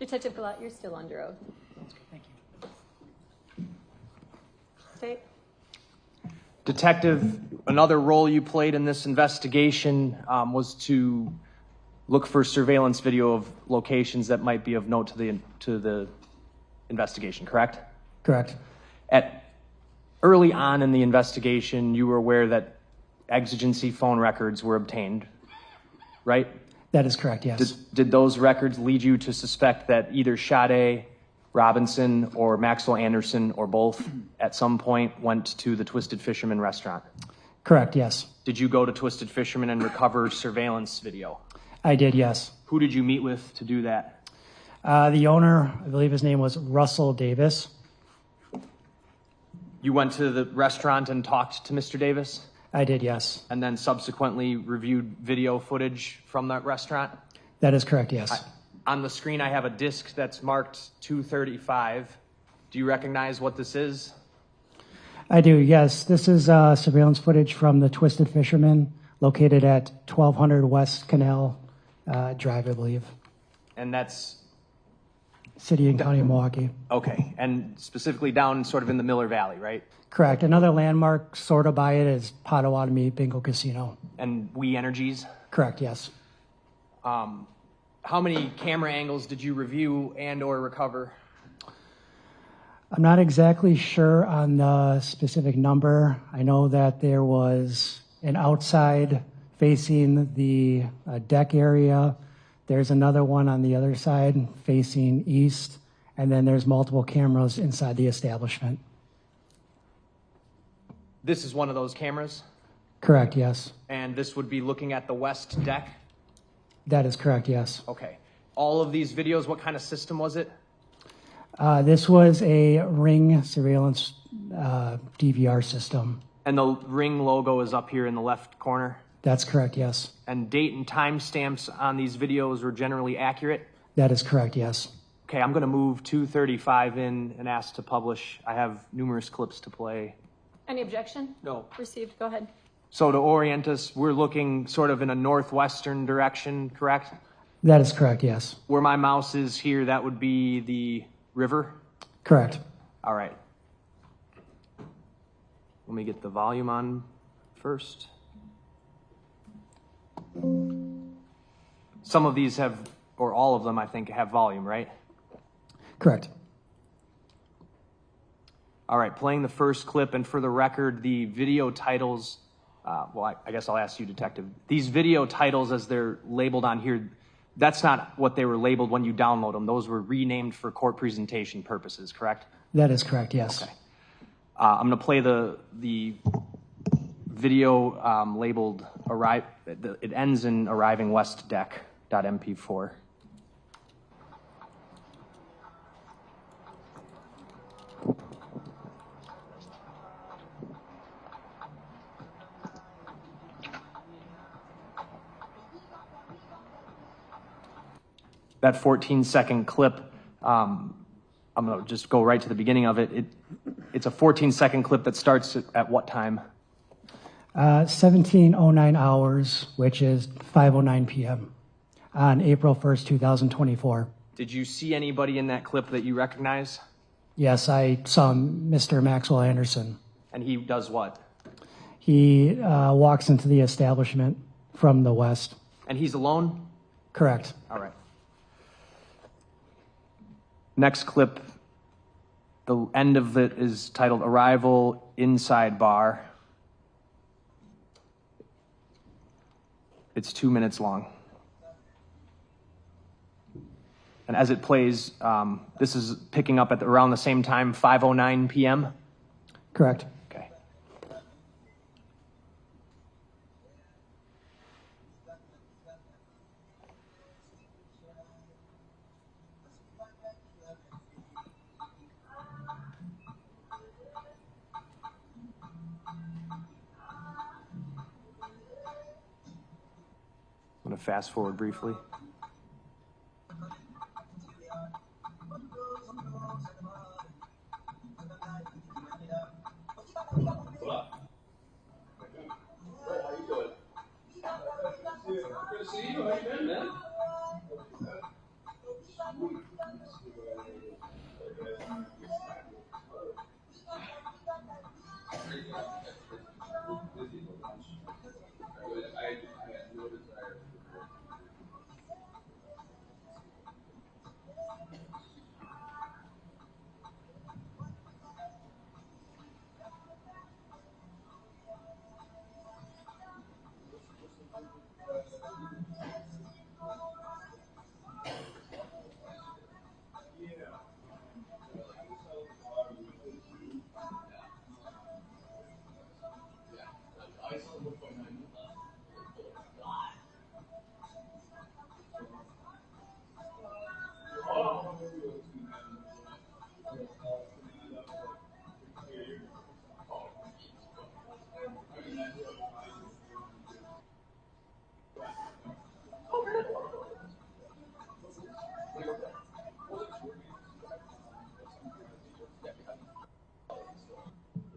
Detective Galat, you're still under oath. That's good. Thank you. State. Detective, another role you played in this investigation was to look for surveillance video of locations that might be of note to the investigation, correct? Correct. Early on in the investigation, you were aware that exigency phone records were obtained, right? That is correct, yes. Did those records lead you to suspect that either Sade Robinson or Maxwell Anderson or both at some point went to the Twisted Fisherman restaurant? Correct, yes. Did you go to Twisted Fisherman and recover surveillance video? I did, yes. Who did you meet with to do that? The owner, I believe his name was Russell Davis. You went to the restaurant and talked to Mr. Davis? I did, yes. And then subsequently reviewed video footage from that restaurant? That is correct, yes. On the screen, I have a disc that's marked 235. Do you recognize what this is? I do, yes. This is surveillance footage from the Twisted Fisherman located at 1200 West Canal Drive, I believe. And that's... City and County of Milwaukee. Okay, and specifically down sort of in the Miller Valley, right? Correct. Another landmark sort of by it is Potawatomi Bingo Casino. And Wii Energies? Correct, yes. How many camera angles did you review and or recover? I'm not exactly sure on the specific number. I know that there was an outside facing the deck area. There's another one on the other side facing east, and then there's multiple cameras inside the establishment. This is one of those cameras? Correct, yes. And this would be looking at the west deck? That is correct, yes. Okay. All of these videos, what kind of system was it? This was a Ring surveillance DVR system. And the Ring logo is up here in the left corner? That's correct, yes. And date and time stamps on these videos were generally accurate? That is correct, yes. Okay, I'm going to move 235 in and ask to publish. I have numerous clips to play. Any objection? No. Received. Go ahead. So to orient us, we're looking sort of in a northwestern direction, correct? That is correct, yes. Where my mouse is here, that would be the river? Correct. All right. Let me get the volume on first. Some of these have, or all of them, I think, have volume, right? Correct. All right, playing the first clip, and for the record, the video titles, I guess I'll ask you, Detective. These video titles, as they're labeled on here, that's not what they were labeled when you download them. Those were renamed for court presentation purposes, correct? That is correct, yes. Okay. I'm going to play the video labeled arrive. It ends in arriving west deck.mp4. That 14-second clip, I'm going to just go right to the beginning of it. It's a 14-second clip that starts at what time? 17:09 hours, which is 5:09 p.m. on April 1st, 2024. Did you see anybody in that clip that you recognize? Yes, I saw Mr. Maxwell Anderson. And he does what? He walks into the establishment from the west. And he's alone? Correct. All right. Next clip, the end of it is titled Arrival Inside Bar. It's 2 minutes long. And as it plays, this is picking up at around the same time, 5:09 p.m.? Correct. Okay. I'm going to fast forward briefly.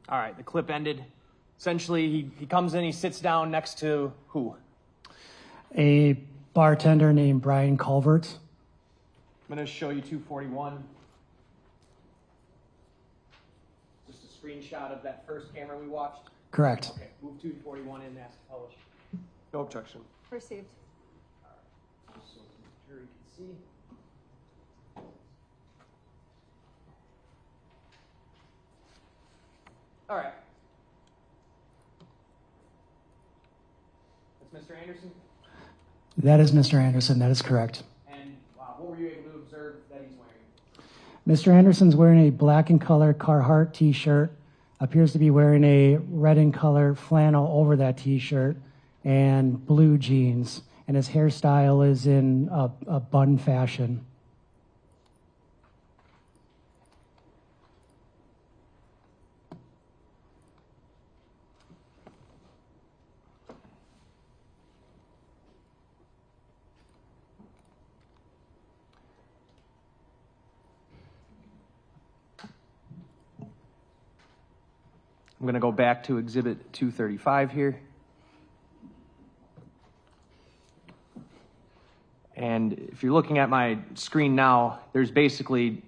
All right, the clip ended. Essentially, he comes in, he sits down next to who? A bartender named Brian Culvert. I'm going to show you 241. Just a screenshot of that first camera we watched. Correct. Okay, move 241 in, ask to publish. No objection. Received. So the jury can see. All right. That's Mr. Anderson. That is Mr. Anderson. That is correct. And what were you able to observe that he's wearing? Mr. Anderson's wearing a black in color Carhartt t-shirt, appears to be wearing a red in color flannel over that t-shirt, and blue jeans. And his hairstyle is in a bun fashion. I'm going to go back to Exhibit 235 here. And if you're looking at my screen now, there's basically,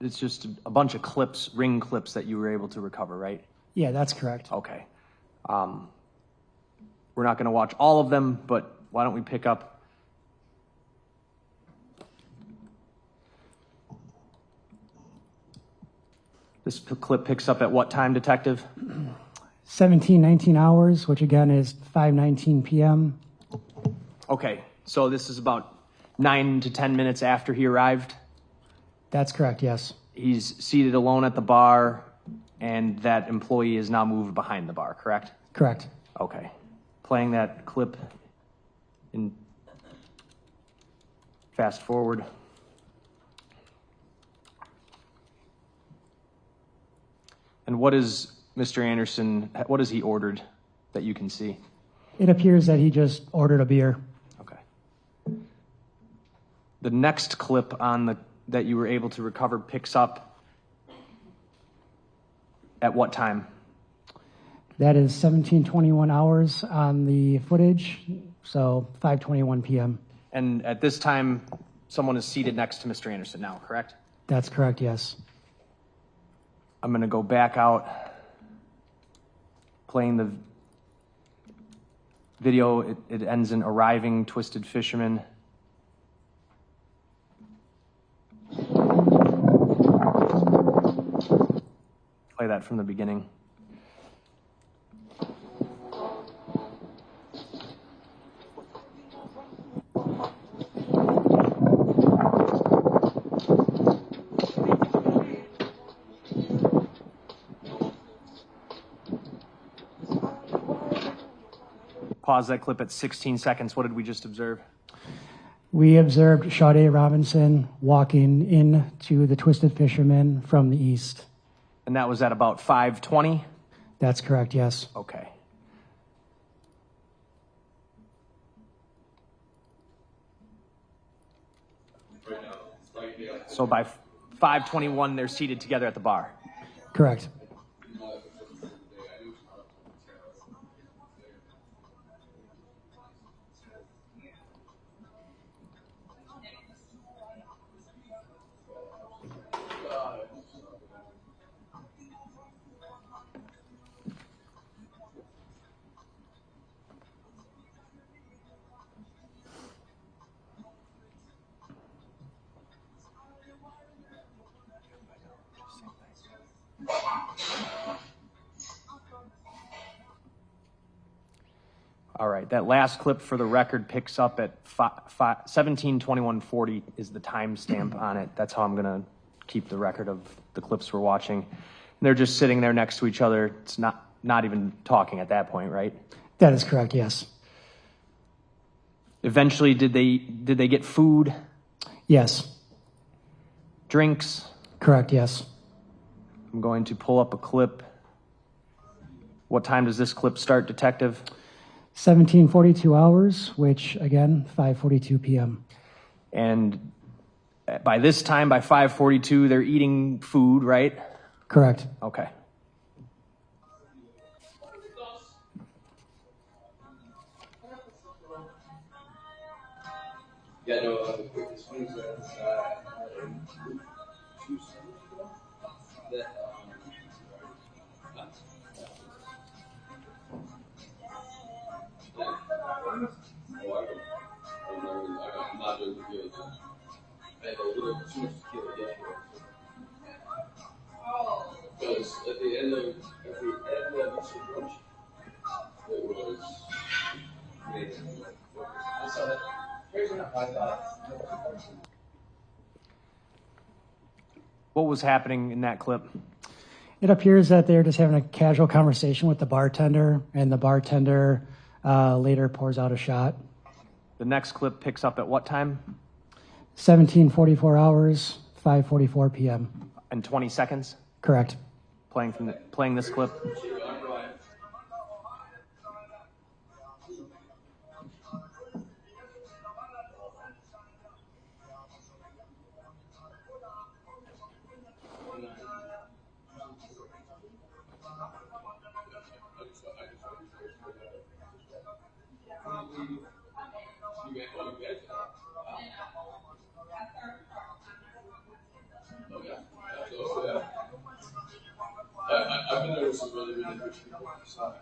it's just a bunch of clips, ring clips that you were able to recover, right? Yeah, that's correct. Okay. We're not going to watch all of them, but why don't we pick up? This clip picks up at what time, Detective? 1719 hours, which again is 5:19 p.m. Okay, so this is about 9 to 10 minutes after he arrived. That's correct, yes. He's seated alone at the bar, and that employee is now moved behind the bar, correct? Correct. Okay. Playing that clip in fast forward. And what is Mr. Anderson, what has he ordered that you can see? It appears that he just ordered a beer. Okay. The next clip on that you were able to recover picks up at what time? That is 1721 hours on the footage, so 5:21 p.m. And at this time, someone is seated next to Mr. Anderson now, correct? That's correct, yes. I'm going to go back out, playing the video. It ends in arriving Twisted Fisherman. Play that from the beginning. Pause that clip at 16 seconds. What did we just observe? We observed Sade Robinson walking into the Twisted Fisherman from the east. And that was at about 5:20? That's correct, yes. Okay. So by 5:21, they're seated together at the bar. Correct. All right, that last clip for the record picks up at 17:21:40 is the timestamp on it. That's how I'm going to keep the record of the clips we're watching. And they're just sitting there next to each other. It's not not even talking at that point, right? That is correct, yes. Eventually, did they get food, Yes. drinks? Correct, yes. I'm going to pull up a clip. What time does this clip start, Detective? 17:42 hours, which again, 5:42 p.m. And by this time, by 5:42, they're eating food, right? Correct. Okay. Yeah, no, this one's I'm not doing good. I had a little too much tequila yesterday. Because at the end of Mexican brunch, it was amazing. I saw that. Crazy enough, I thought. What was happening in that clip? It appears that they're just having a casual conversation with the bartender, and the bartender later pours out a shot. The next clip picks up at what time? 17:44 hours, 5:44 p.m. In 20 seconds? Correct. Playing this clip. I've been there with some really, really good people. So,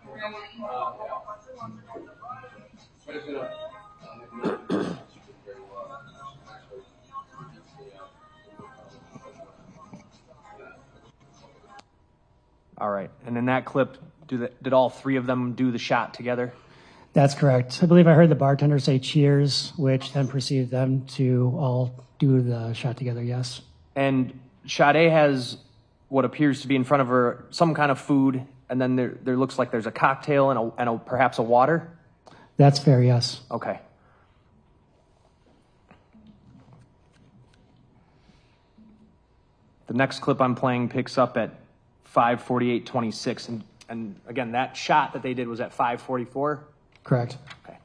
All right. And in that clip, did all three of them do the shot together? That's correct. I believe I heard the bartender say cheers, which then proceeded them to all do the shot together, yes. And Sade has what appears to be in front of her some kind of food, and then there looks like there's a cocktail and perhaps a water? That's fair, yes. Okay. The next clip I'm playing picks up at 5:48:26, and again, that shot that they did was at 5:44? Correct. Okay.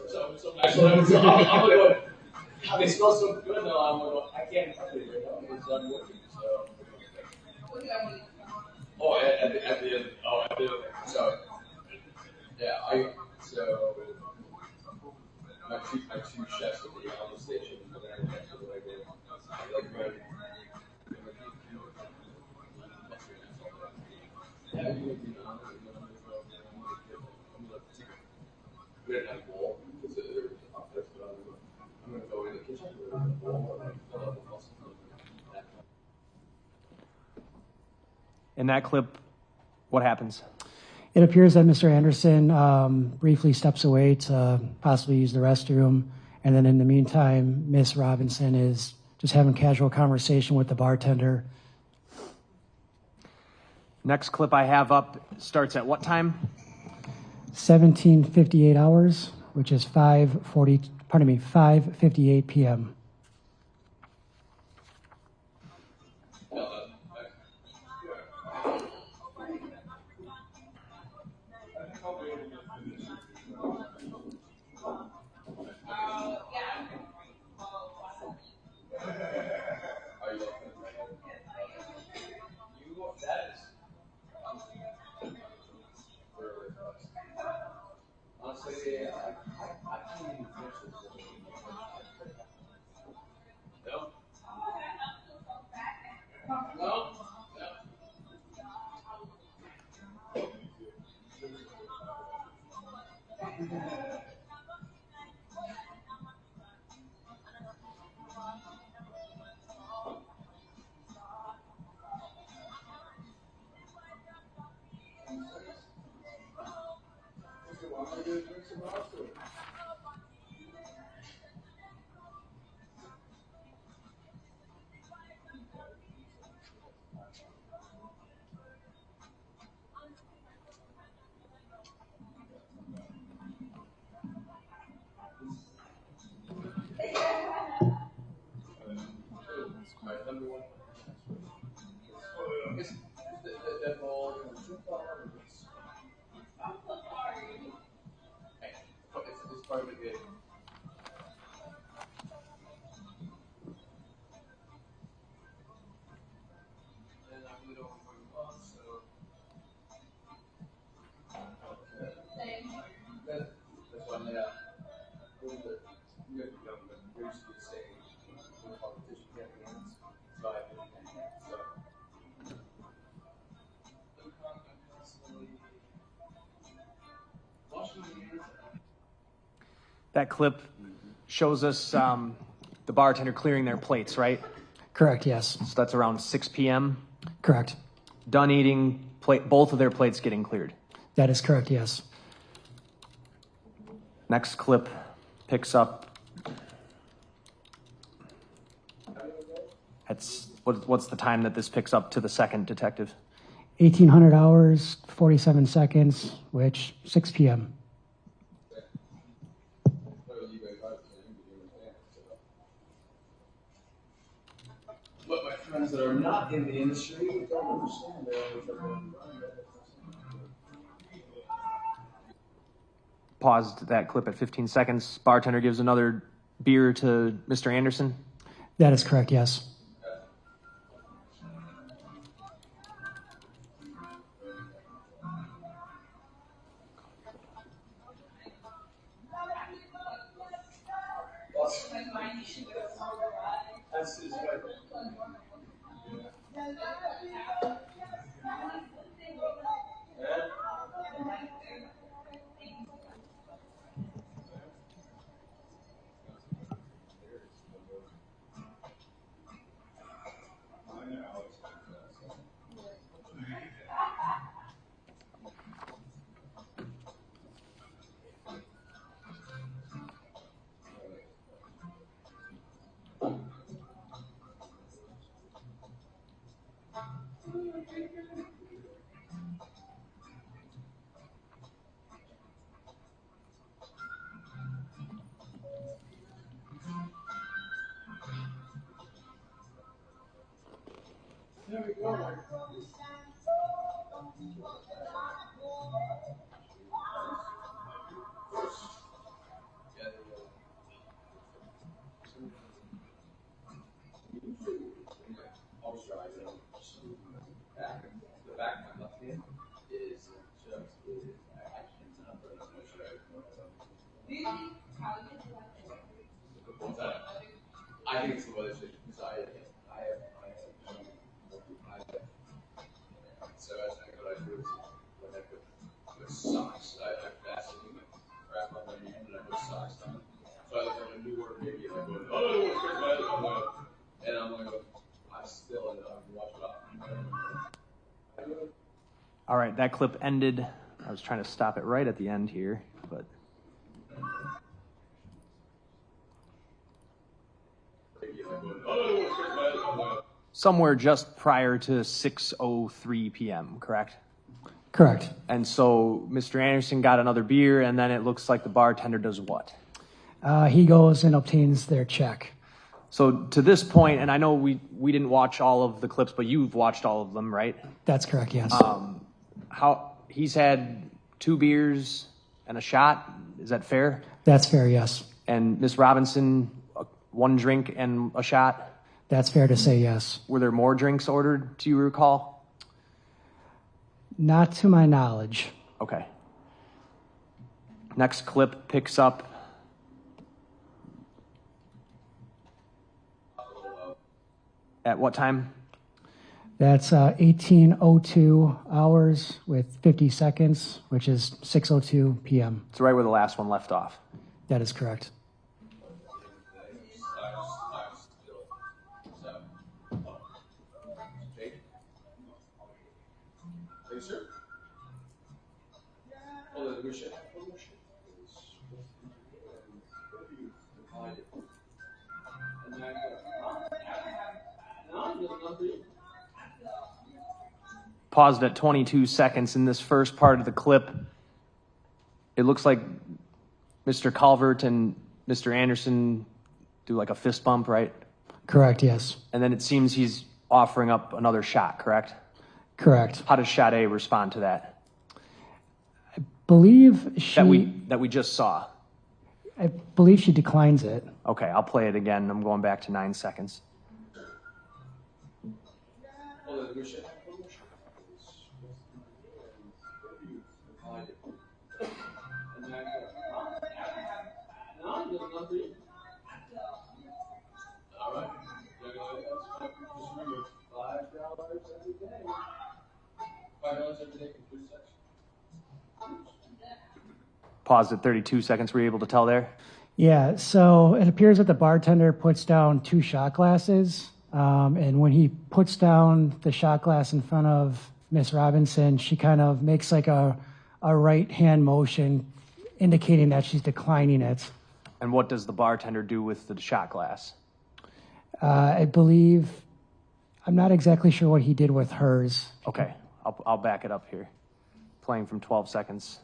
So Maxwell, I'm gonna go. They smell so good though. I'm gonna go. I can't touch it right now. It's done working. So. Oh, at the end. Oh, at the end. So. Yeah, so. My two chefs at the station. We didn't have a bowl because there was a there, but I'm going to go in the kitchen with a bowl and fill up the muscle. In that clip, what happens? It appears that Mr. Anderson briefly steps away to possibly use the restroom, and then in the meantime, Miss Robinson is just having casual conversation with the bartender. Next clip I have up starts at what time? 17:58 hours, which is 5:58 p.m. Honestly, I can't even finish this. No? No? That clip shows us the bartender clearing their plates, right? Correct, yes. So that's around 6 p.m. Correct. Done eating, both of their plates getting cleared. That is correct, yes. Next clip picks up. What's the time that this picks up to the second detective? 1,800 hours, 47 seconds, which 6 p.m. But my friends that are not in the industry don't understand. They always have Paused that clip at 15 seconds. Bartender gives another beer to Mr. Anderson. That is correct, yes. That's his wife. There we go. The back of my left hand is just, I cannot put it on my shirt. What's that? I think it's the weather station because I have, so I think what I do is when I put socks, I vaseline wrap on my hand and I put socks on. So I look at a new word maybe and I go, oh, what's this weather? And I'm like, I still end up watching it off. All right, that clip ended. I was trying to stop it right at the end here, but somewhere just prior to 6:03 p.m., correct? Correct. And so Mr. Anderson got another beer, and then it looks like the bartender does what? He goes and obtains their check. So to this point, and I know we didn't watch all of the clips, but you've watched all of them, right? That's correct, yes. How he's had 2 beers and a shot, is that fair? That's fair, yes. And Miss Robinson, 1 drink and a shot? That's fair to say, yes. Were there more drinks ordered, do you recall? Not to my knowledge. Okay. Next clip picks up. At what time? That's 18:02 hours with 50 seconds, which is 6:02 p.m. It's right where the last one left off. That is correct. Paused at 22 seconds in this first part of the clip. It looks like Mr. Calvert and Mr. Anderson do like a fist bump, right? Correct, yes. And then it seems he's offering up another shot, correct? Correct. How does Sade respond to that? Believe she That we just saw. I believe she declines it. Okay, I'll play it again. I'm going back to 9 seconds. Paused at 32 seconds. Were you able to tell there? Yeah, so it appears that the bartender puts down 2 shot glasses, and when he puts down the shot glass in front of Miss Robinson, she kind of makes like a right hand motion indicating that she's declining it. And what does the bartender do with the shot glass? I believe, I'm not exactly sure what he did with hers. Okay, I'll back it up here. Playing from 12 seconds.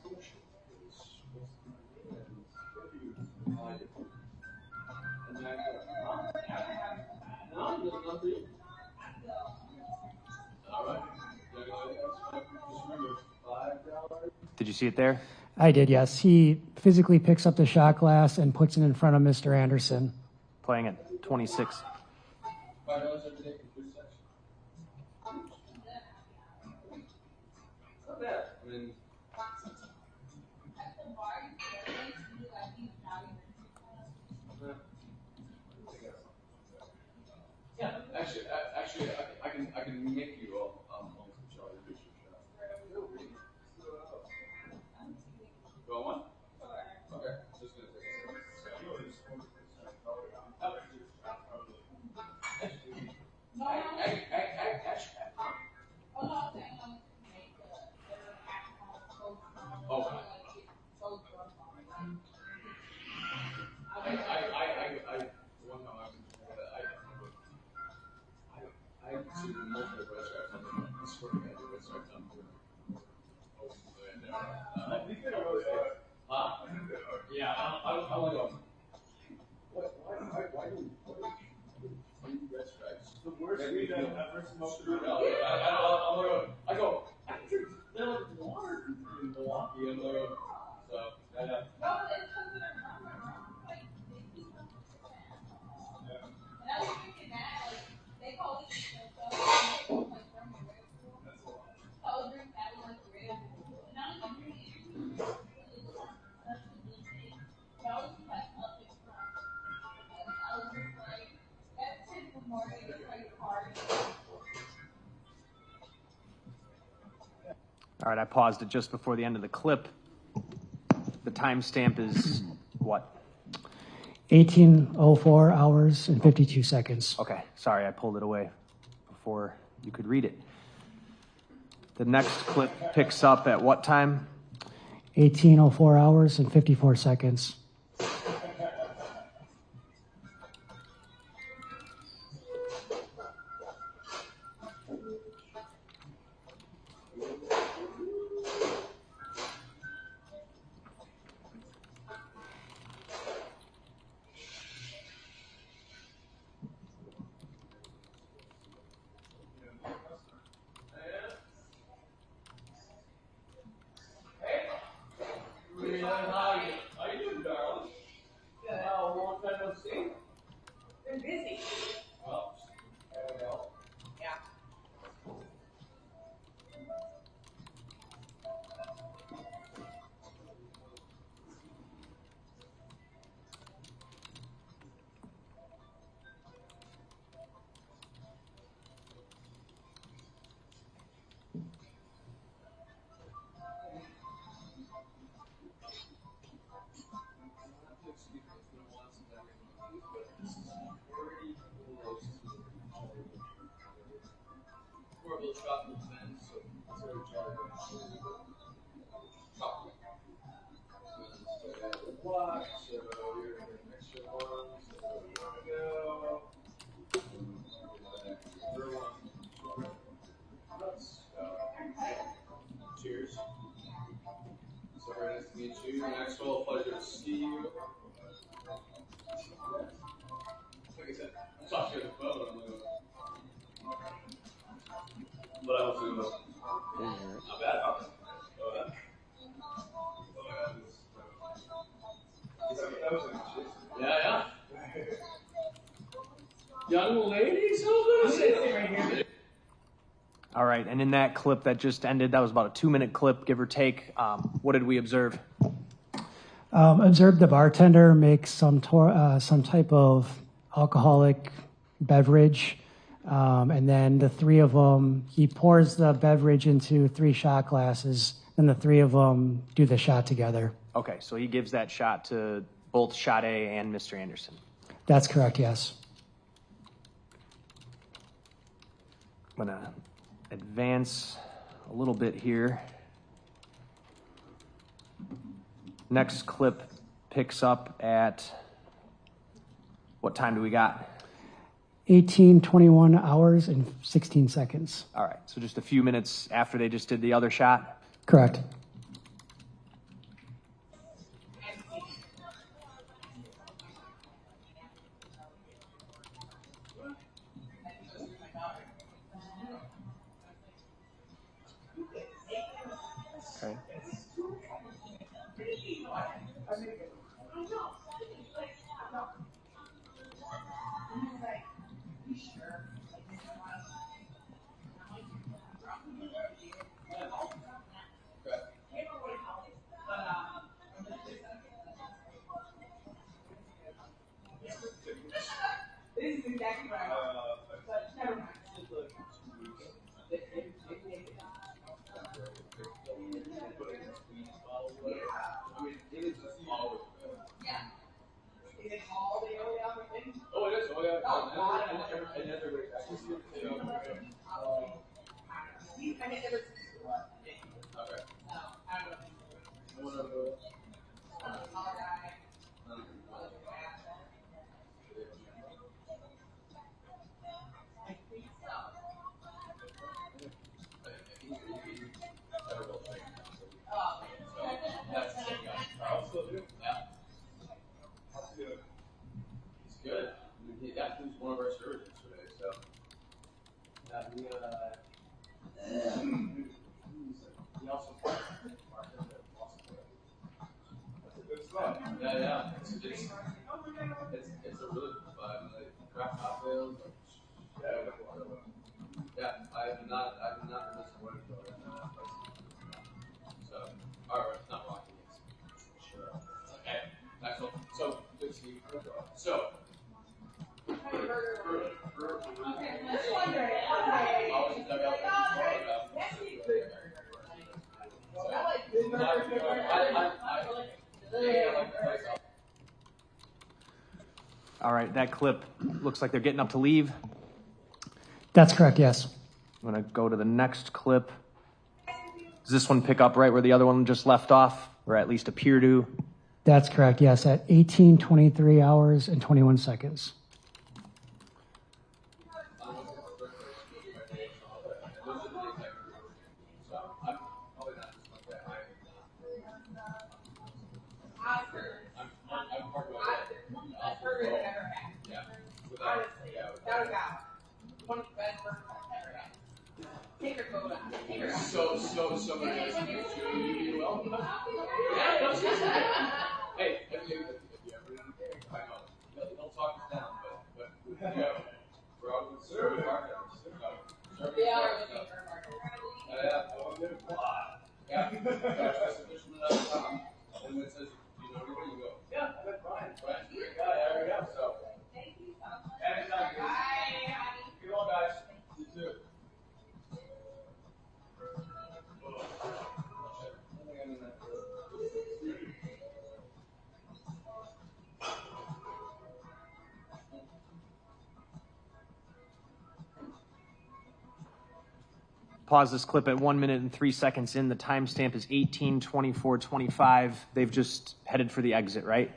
Did you see it there? I did, yes. He physically picks up the shot glass and puts it in front of Mr. Anderson. Playing at 26. $5 every day for 3 seconds. Not bad. I mean, yeah. Actually, I can make you all Charlie Fisher shot. Go on. Okay. Just gonna take a second. One time I see multiple Red Sox on there. I swear to God, the Red Sox on there. Huh? Yeah, I want to go. Why do Red Stripes? The worst weed I've ever smoked. I go, they're like water in Milwaukee, and so, All right, I paused it just before the end of the clip. The timestamp is what? 18:04 hours and 52 seconds. Okay, sorry, I pulled it away before you could read it. The next clip picks up at what time? 18:04 hours and 54 seconds. How you doing, darling? Yeah, how long time no see? Been busy. Well, I don't know. Yeah. Horrible chocolate fence, so sort of chocolate. Chocolate. Watch, so you're gonna mix your ones, so you wanna go. Cheers. So very nice to meet you. Maxwell, pleasure to see you. Like I said, I talked to you on the phone. I'm like, what else is not bad, huh? Yeah. Young ladies, who's sitting right here? All right, and in that clip that just ended, that was about a 2-minute clip, give or take. What did we observe? Observed the bartender make some type of alcoholic beverage, and then the 3 of them, he pours the beverage into 3 shot glasses, and the 3 of them do the shot together. Okay, so he gives that shot to both Sade and Mr. Anderson. That's correct, yes. I'm gonna advance a little bit here. Next clip picks up at, what time do we got? 18:21 hours and 16 seconds. All right, so just a few minutes after they just did the other shot. Correct. Okay. This is exactly right. But never mind. Is it all the way out of things? Oh, it is. Oh, yeah. I never. Okay. I don't know. He's good. He was one of our surgeons today, so. He also Yeah. It's a really cool vibe. Like craft cocktails. Yeah, I've not been disappointed though. So, all right, it's not rocking. Sure. Okay, Maxwell. So, good to see you. So. All right, that clip looks like they're getting up to leave. That's correct, yes. I'm gonna go to the next clip. Does this one pick up right where the other one just left off, or at least appear to? That's correct, yes, at 18:23 hours and 21 seconds. So many guys you do well. Yeah, no, seriously. Hey, if you ever, I know, don't talk us down, but yeah, we're all conservative marketers. Yeah. Yeah. And when it says, you know, everybody, you go, yeah, that's fine. Right? Great guy, there we go. So, anytime, guys. Good luck, guys. You too. Pause this clip at 1 minute and 3 seconds in. The timestamp is 18:24:25. They've just headed for the exit, right?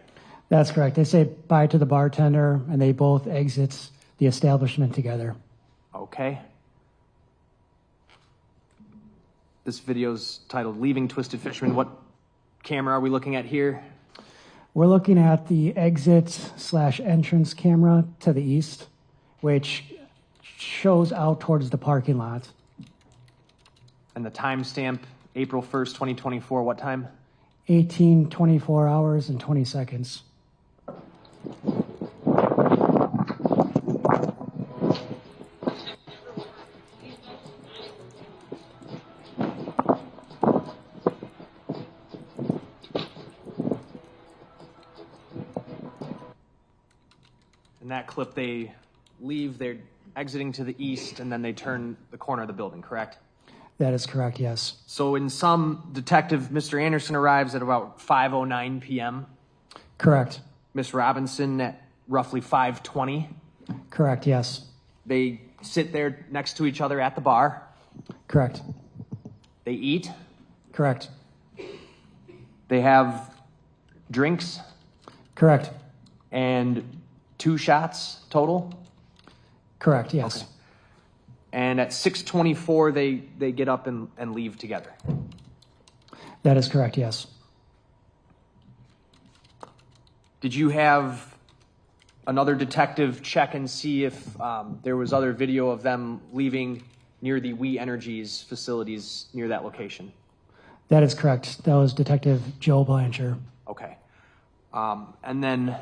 That's correct. They say bye to the bartender, and they both exit the establishment together. Okay. This video's titled Leaving Twisted Fisherman. What camera are we looking at here? We're looking at the exit/entrance camera to the east, which shows out towards the parking lot. And the timestamp, April 1st, 2024, what time? 18:24 hours and 20 seconds. In that clip, they leave, they're exiting to the east, and then they turn the corner of the building, correct? That is correct, yes. So in some, Detective Mr. Anderson arrives at about 5:09 p.m. Correct. Miss Robinson at roughly 5:20. Correct, yes. They sit there next to each other at the bar. Correct. They eat. Correct. They have drinks Correct. and 2 shots total. Correct, yes. Okay. And at 6:24, they get up and leave together. That is correct, yes. Did you have another detective check and see if there was other video of them leaving near the Wii Energies facilities near that location? That is correct. That was Detective Joe Blanchard. Okay. And then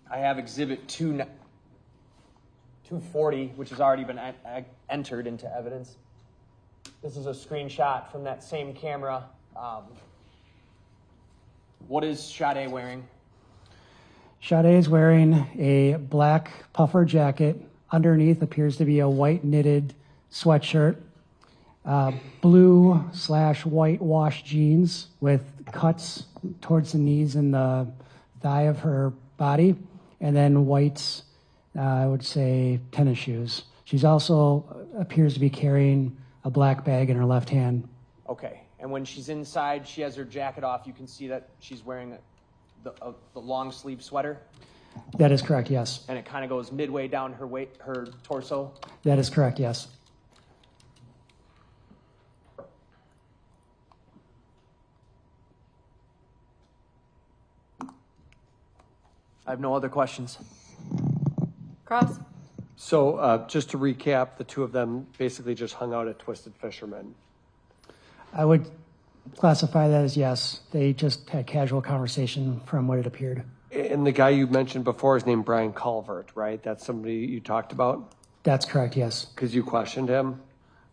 I have Exhibit 240, which has already been entered into evidence. This is a screenshot from that same camera. What is Sade wearing? Sade is wearing a black puffer jacket. Underneath appears to be a white knitted sweatshirt. Blue/white wash jeans with cuts towards the knees and the thigh of her body. And then white, I would say, tennis shoes. She's also appears to be carrying a black bag in her left hand. Okay. And when she's inside, she has her jacket off. You can see that she's wearing the long sleeve sweater. That is correct, yes. And it kind of goes midway down her torso. That is correct, yes. I have no other questions. Cross? So just to recap, the two of them basically just hung out at Twisted Fisherman. I would classify that as yes. They just had casual conversation from what it appeared. And the guy you mentioned before is named Brian Culvert, right? That's somebody you talked about? That's correct, yes. Because you questioned him?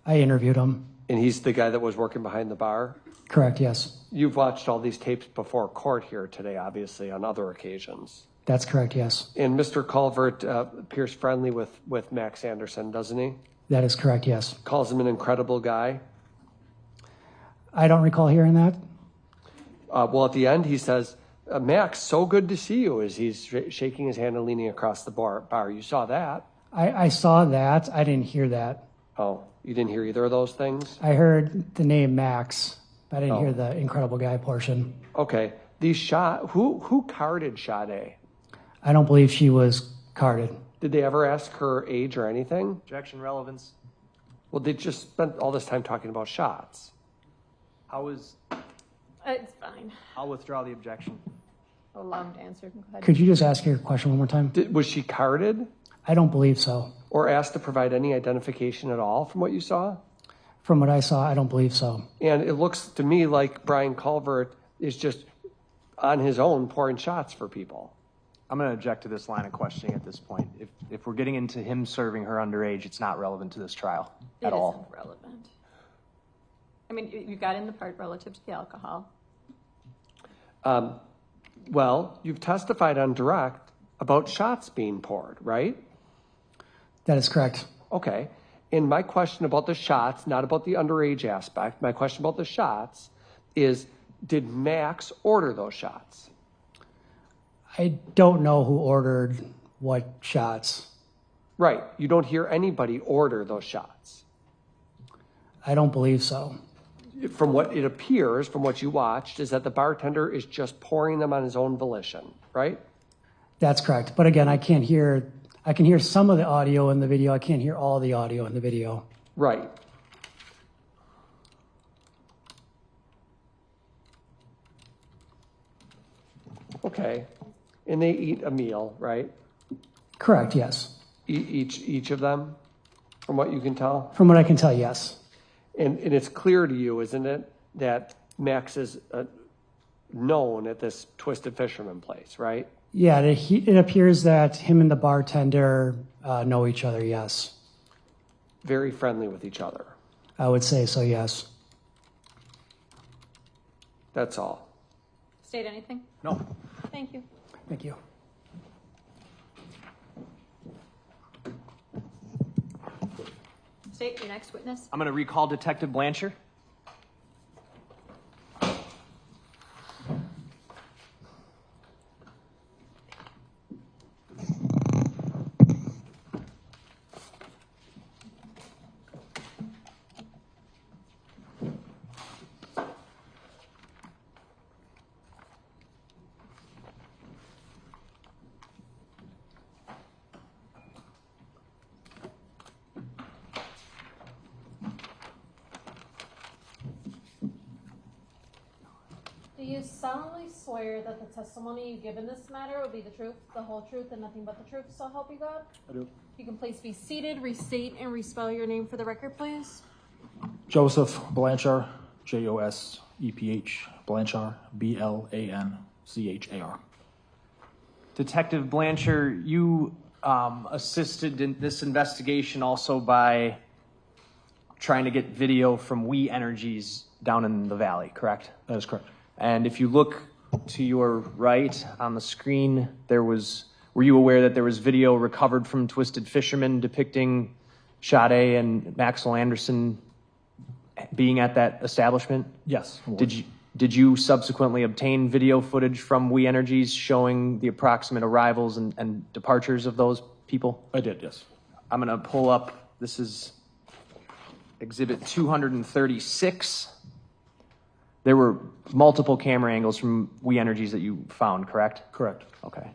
I interviewed him. And he's the guy that was working behind the bar? Correct, yes. You've watched all these tapes before court here today, obviously, on other occasions. That's correct, yes. And Mr. Culvert appears friendly with Max Anderson, doesn't he? That is correct, yes. Calls him an incredible guy. I don't recall hearing that. Well, at the end, he says, Max, so good to see you, as he's shaking his hand and leaning across the bar. You saw that. I saw that. I didn't hear that. Oh, you didn't hear either of those things? I heard the name Max, but I didn't Oh. hear the incredible guy portion. Okay. Who carded Sade? I don't believe she was carded. Did they ever ask her age or anything? Objection, relevance. Well, they just spent all this time talking about shots. It's fine. I'll withdraw the objection. I'll allow him to answer. Go ahead. Could you just ask your question one more time? Was she carded I don't believe so. or asked to provide any identification at all from what you saw? From what I saw, I don't believe so. And it looks to me like Brian Culvert is just on his own pouring shots for people. I'm going to object to this line of questioning at this point. If we're getting into him serving her underage, it's not relevant to this trial It at all. isn't relevant. I mean, you got in the part relative to the alcohol. Well, you've testified on direct about shots being poured, right? That is correct. Okay. And my question about the shots, not about the underage aspect, my question about the shots is, did Max order those shots? I don't know who ordered what shots. Right. You don't hear anybody order those shots. I don't believe so. From what it appears, from what you watched, is that the bartender is just pouring them on his own volition, right? That's correct. But again, I can hear some of the audio in the video. I can't hear all the audio in the video. Right. Okay. And they eat a meal, right? Correct, yes. Each of them, from what you can tell? From what I can tell, yes. And it's clear to you, isn't it, that Max is known at this Twisted Fisherman place, right? Yeah, it appears that him and the bartender know each other, yes. Very friendly with each other. I would say so, yes. That's all. State anything? No. Thank you. Thank you. State your next witness. I'm going to recall Detective Blanchard. Do you solemnly swear that the testimony you give in this matter will be the truth, the whole truth, and nothing but the truth, so help you God? I do. You can please be seated, restate, and respell your name for the record, please. Joseph Blanchard, Joseph, Blanchard, Blanchar. Detective Blanchard, you assisted in this investigation also by trying to get video from Wii Energies down in the valley, correct? That is correct. And if you look to your right on the screen, were you aware that there was video recovered from Twisted Fisherman depicting Sade and Maxwell Anderson being at that establishment? Yes. Did you subsequently obtain video footage from Wii Energies showing the approximate arrivals and departures of those people? I did, yes. I'm going to pull up, this is Exhibit 236. There were multiple camera angles from Wii Energies that you found, correct? Correct. Okay.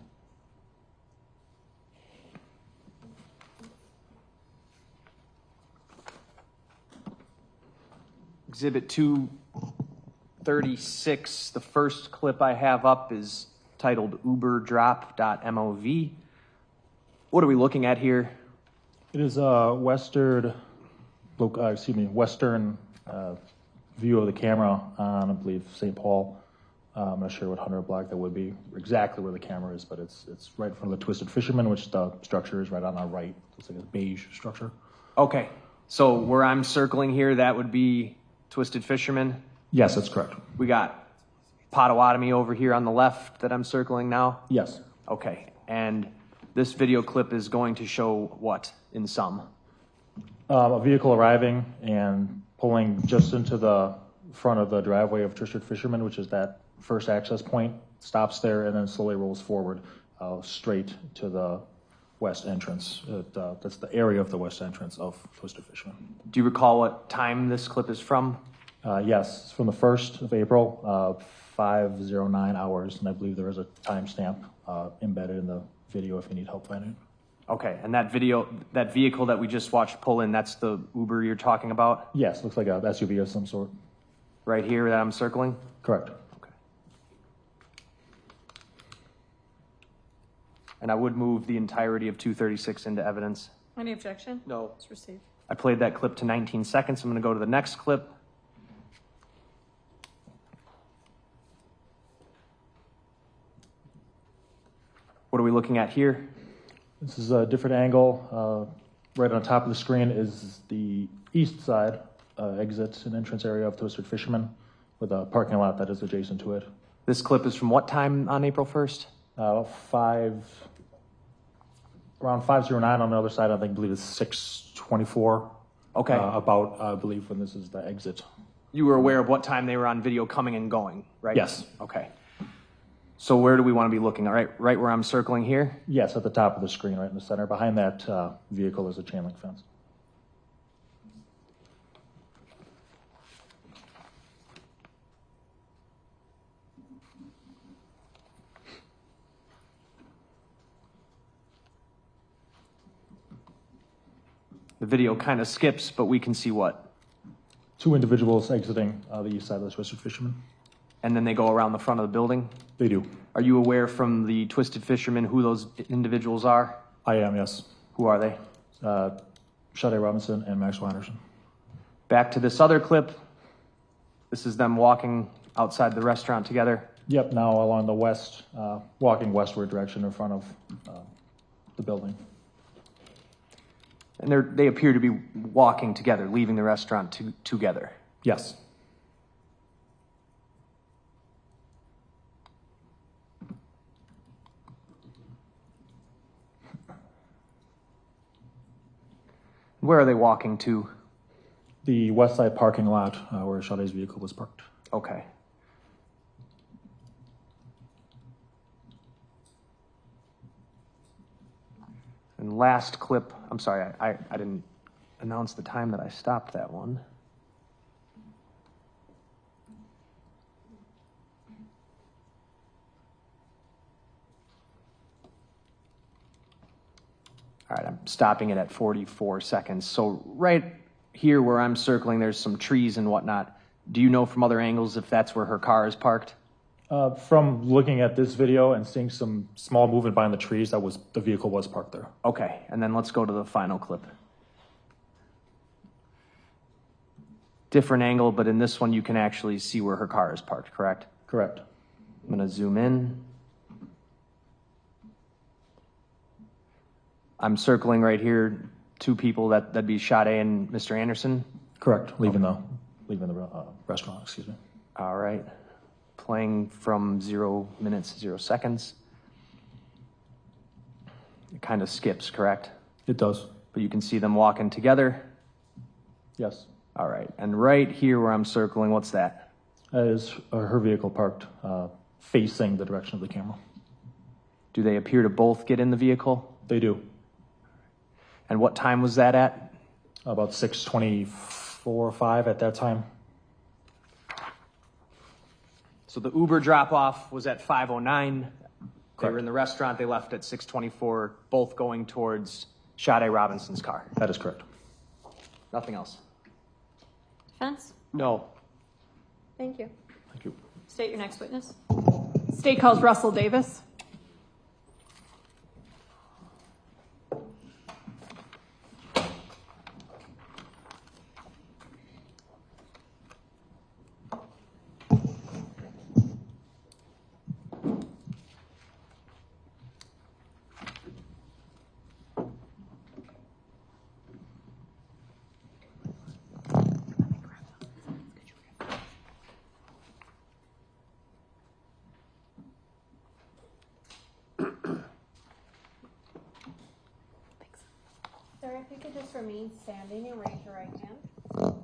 Exhibit 236, the first clip I have up is titled uberdrop.mov. What are we looking at here? It is a western view of the camera on, I believe, St. Paul. I'm not sure what 100 block that would be, exactly where the camera is, but it's right in front of the Twisted Fisherman, which the structure is right on our right. It's like a beige structure. Okay, so where I'm circling here, that would be Twisted Fisherman. Yes, that's correct. We got Potawatomi over here on the left that I'm circling now. Yes. Okay, and this video clip is going to show what in sum? A vehicle arriving and pulling just into the front of the driveway of Twisted Fisherman, which is that first access point, stops there and then slowly rolls forward straight to the west entrance. That's the area of the west entrance of Twisted Fisherman. Do you recall what time this clip is from? Yes, it's from the 1st of April, 5:09 hours, and I believe there is a timestamp embedded in the video if you need help finding it. Okay, and that vehicle that we just watched pull in, that's the Uber you're talking about? Yes, looks like a SUV of some sort. Right here that I'm circling? Correct. Okay. And I would move the entirety of 236 into evidence. Any objection? No. It's received. I played that clip to 19 seconds. I'm going to go to the next clip. What are we looking at here? This is a different angle. Right on top of the screen is the east side exit and entrance area of Twisted Fisherman with a parking lot that is adjacent to it. This clip is from what time on April 1st? Around 5:09 on the other side. I believe it's 6:24. Okay. About, I believe, when this is the exit. You were aware of what time they were on video coming and going, right? Yes. Okay. So where do we want to be looking? All right, right where I'm circling here? Yes, at the top of the screen, right in the center. Behind that vehicle is a chain link fence. The video kind of skips, but we can see what? Two individuals exiting the east side of the Twisted Fisherman. And then they go around the front of the building? They do. Are you aware from the Twisted Fisherman who those individuals are? I am, yes. Who are they? Sade Robinson and Maxwell Anderson. Back to this other clip. This is them walking outside the restaurant together. Yep, now along the west, walking westward direction in front of the building. And they appear to be walking together, leaving the restaurant together. Yes. Where are they walking to? The west side parking lot where Sade's vehicle was parked. Okay. And last clip, I'm sorry, I didn't announce the time that I stopped that one. All right, I'm stopping it at 44 seconds. So right here where I'm circling, there's some trees and whatnot. Do you know from other angles if that's where her car is parked? From looking at this video and seeing some small movement behind the trees, the vehicle was parked there. Okay, and then let's go to the final clip. Different angle, but in this one you can actually see where her car is parked, correct? Correct. I'm gonna zoom in. I'm circling right here, two people, that'd be Sade and Mr. Anderson. Correct. Leaving the restaurant, excuse me. All right. Playing from 0 minutes, 0 seconds. It kind of skips, correct? It does. But you can see them walking together. Yes. All right. And right here where I'm circling, what's that? That is her vehicle parked facing the direction of the camera. Do they appear to both get in the vehicle? They do. And what time was that at? About 6:24 or 5 at that time. So the Uber drop-off was at 5:09. They Correct. were in the restaurant. They left at 6:24, both going towards Sade Robinson's car. That is correct. Nothing else. Defense? No. Thank you. Thank you. State your next witness. State calls Russell Davis. Sir, if you could just remain standing and raise your right hand.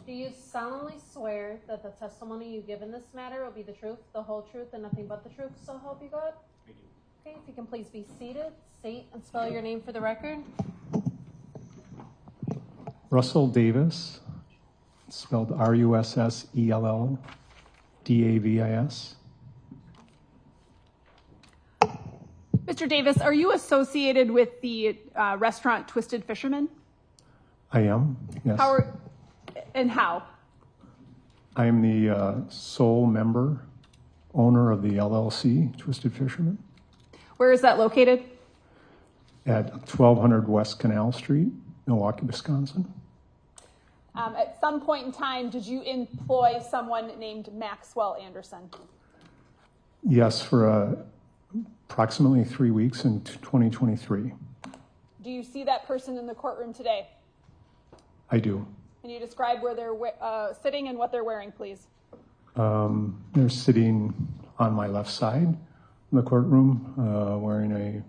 Do you solemnly swear that the testimony you give in this matter will be the truth, the whole truth, and nothing but the truth, so help you God? I do. Okay, if you can please be seated, state and spell your name for the record. Russell Davis, spelled Russelldavis. Mr. Davis, are you associated with the restaurant Twisted Fisherman? I am, yes. How? I am the sole member, owner of the LLC, Twisted Fisherman, Where is that located? at 1200 West Canal Street, Milwaukee, Wisconsin. At some point in time, did you employ someone named Maxwell Anderson? Yes, for approximately 3 weeks in 2023. Do you see that person in the courtroom today? I do. Can you describe where they're sitting and what they're wearing, please? They're sitting on my left side in the courtroom, wearing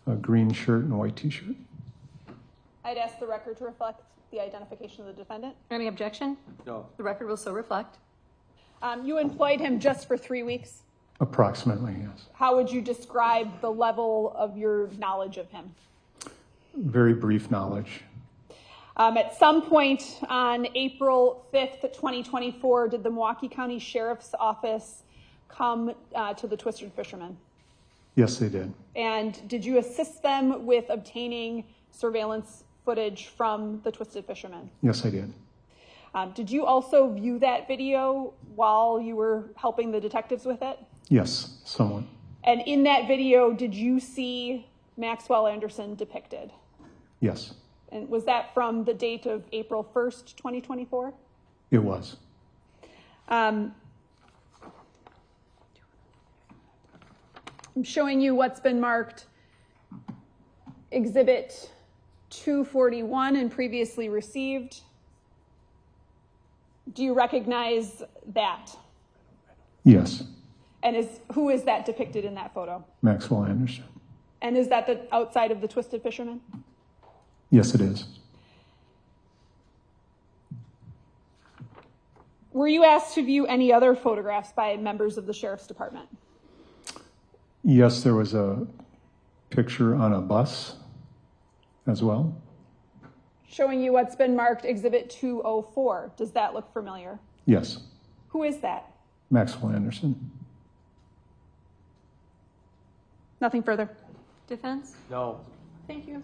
a green shirt and a white t-shirt. I'd ask the record to reflect the identification of the defendant. Any objection? No. The record will so reflect. You employed him just for 3 weeks. Approximately, yes. How would you describe the level of your knowledge of him? Very brief knowledge. At some point on April 5th, 2024, did the Milwaukee County Sheriff's Office come to the Twisted Fisherman? Yes, they did. And did you assist them with obtaining surveillance footage from the Twisted Fisherman? Yes, I did. Did you also view that video while you were helping the detectives with it? Yes, somewhat. And in that video, did you see Maxwell Anderson depicted? Yes, And was that from the date of April 1st, 2024? it was. I'm showing you what's been marked Exhibit 241 and previously received. Do you recognize that? Yes, And who is that depicted in that photo? Maxwell Anderson. And is that the outside of the Twisted Fisherman? Yes, it is. Were you asked to view any other photographs by members of the Sheriff's Department? Yes, there was a picture on a bus as well. Showing you what's been marked Exhibit 204. Does that look familiar? Yes, Who is that? Maxwell Anderson. Nothing further. Defense? No. Thank you.